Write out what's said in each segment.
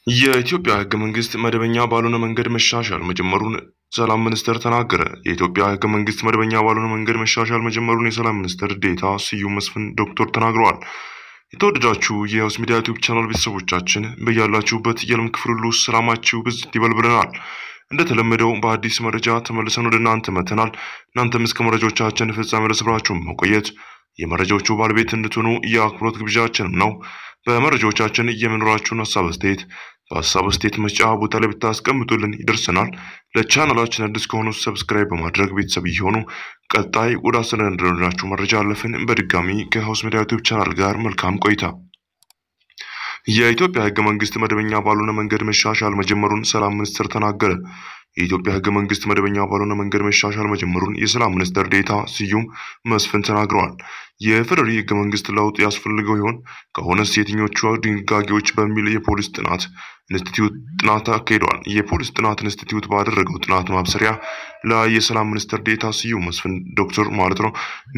የኢትዮጵያ ሕገ መንግስት መደበኛ ባልሆነ መንገድ መሻሻል መጀመሩን ሰላም ሚኒስቴር ተናገረ። የኢትዮጵያ ሕገ መንግስት መደበኛ ባልሆነ መንገድ መሻሻል መጀመሩን የሰላም ሚኒስቴር ዴኤታ ስዩም መስፍን ዶክተር ተናግረዋል። የተወደዳችሁ የሆስ ሚዲያ ዩቲዩብ ቻናል ቤተሰቦቻችን በያላችሁበት የዓለም ክፍል ሁሉ ሰላማችሁ ብዝት ይበል ብለናል። እንደተለመደው በአዲስ መረጃ ተመልሰን ወደ እናንተ መተናል። እናንተም እስከ መረጃዎቻችን ፍጻሜ ድረስ አብራችሁን መቆየት የመረጃዎቹ ባለቤት እንድትሆኑ የአክብሮት ግብዣችን ነው። በመረጃዎቻችን የሚኖራችሁን ሀሳብ አስተያየት በሀሳብ አስተያየት መስጫ ቦታ ላይ ብታስቀምጡልን ይደርሰናል። ለቻናላችን አዲስ ከሆኑ ሰብስክራይብ በማድረግ ቤተሰብ ይሁኑ። ቀጣይ ወደ አሰናዳንላችሁ መረጃ አለፍን። በድጋሚ ከሆስ ሚዲያ ዩቲዩብ ቻናል ጋር መልካም ቆይታ። የኢትዮጵያ ሕገ መንግስት መደበኛ ባልሆነ መንገድ መሻሻል መጀመሩን ሰላም ሚኒስቴር ተናገረ። የኢትዮጵያ ሕገ መንግስት መደበኛ ባልሆነ መንገድ መሻሻል መጀመሩን የሰላም ሚኒስቴር ዴኤታ ስዩም መስፍን ተናግረዋል። የፌደራል ሕገ መንግስት ለውጥ ያስፈልገው ይሆን? ከሆነስ የትኞቹ ድንጋጌዎች በሚል የፖሊስ ጥናት ኢንስቲትዩት ጥናት አካሂዷል። የፖሊስ ጥናት ኢንስቲትዩት ባደረገው ጥናት ማብሰሪያ ላይ የሰላም ሚኒስቴር ዴኤታ ስዩም መስፍን ዶክተር ማለት ነው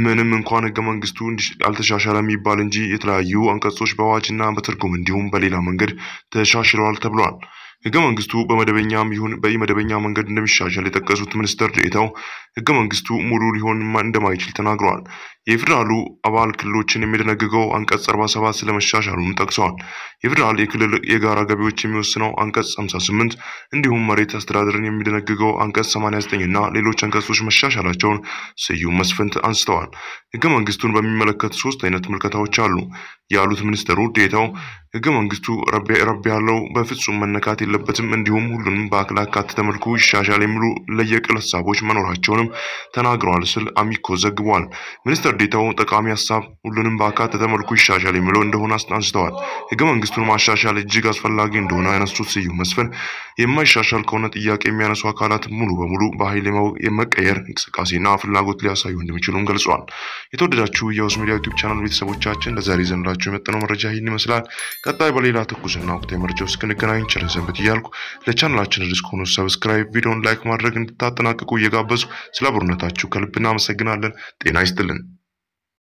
ምንም እንኳን ሕገ መንግስቱ ያልተሻሻለ የሚባል እንጂ የተለያዩ አንቀጾች በአዋጅና በትርጉም እንዲሁም በሌላ መንገድ ተሻሽለዋል ተብሏል። ሕገ መንግስቱ በመደበኛም ይሁን በኢመደበኛ መንገድ እንደሚሻሻል የጠቀሱት ሚኒስትር ዴኤታው ሕገ መንግስቱ ሙሉ ሊሆን እንደማይችል ተናግረዋል። የፌደራሉ አባል ክልሎችን የሚደነግገው አንቀጽ 47 ስለመሻሻሉም ጠቅሰዋል። የፌደራል የክልል የጋራ ገቢዎች የሚወስነው አንቀጽ 58 እንዲሁም መሬት አስተዳደርን የሚደነግገው አንቀጽ 89 እና ሌሎች አንቀጾች መሻሻላቸውን ስዩም መስፍን አንስተዋል። ሕገ መንግስቱን በሚመለከት 3 አይነት ምልከታዎች አሉ ያሉት ሚኒስትሩ ዴኤታው ሕገ መንግስቱ ረብ ያለው በፍጹም መነካት የለበትም እንዲሁም ሁሉንም በአካል አካተተ መልኩ ይሻሻል የሚሉ ለየቅል ሀሳቦች መኖራቸውንም ተናግረዋል ሲል አሚኮ ዘግቧል። ሚኒስትር ዴኤታው ጠቃሚ ሀሳብ ሁሉንም በአካተተ መልኩ ይሻሻል የሚለው እንደሆነ አንስተዋል። ሕገ መንግስቱን ማሻሻል እጅግ አስፈላጊ እንደሆነ ያነሱት ስዩም መስፍን የማይሻሻል ከሆነ ጥያቄ የሚያነሱ አካላት ሙሉ በሙሉ በኃይል የመቀየር እንቅስቃሴና ፍላጎት ሊያሳዩ እንደሚችሉም ገልጸዋል። የተወደዳችሁ የሆስ ሚዲያ ዩቲዩብ ቻናል ቤተሰቦቻችን ለዛሬ ዘንላችሁ የመጠነው መረጃ ይህን ይመስላል። ቀጣይ በሌላ ትኩስና ወቅታዊ መረጃዎች እስክንገናኝ ቸር ሰንብቱ እያልኩ ለቻናላችን አዲስ ከሆኑ ሰብስክራይብ ቪዲዮን ላይክ ማድረግ እንድታጠናቅቁ እየጋበዝኩ ስለ አብሮነታችሁ ከልብ እናመሰግናለን። ጤና ይስጥልን።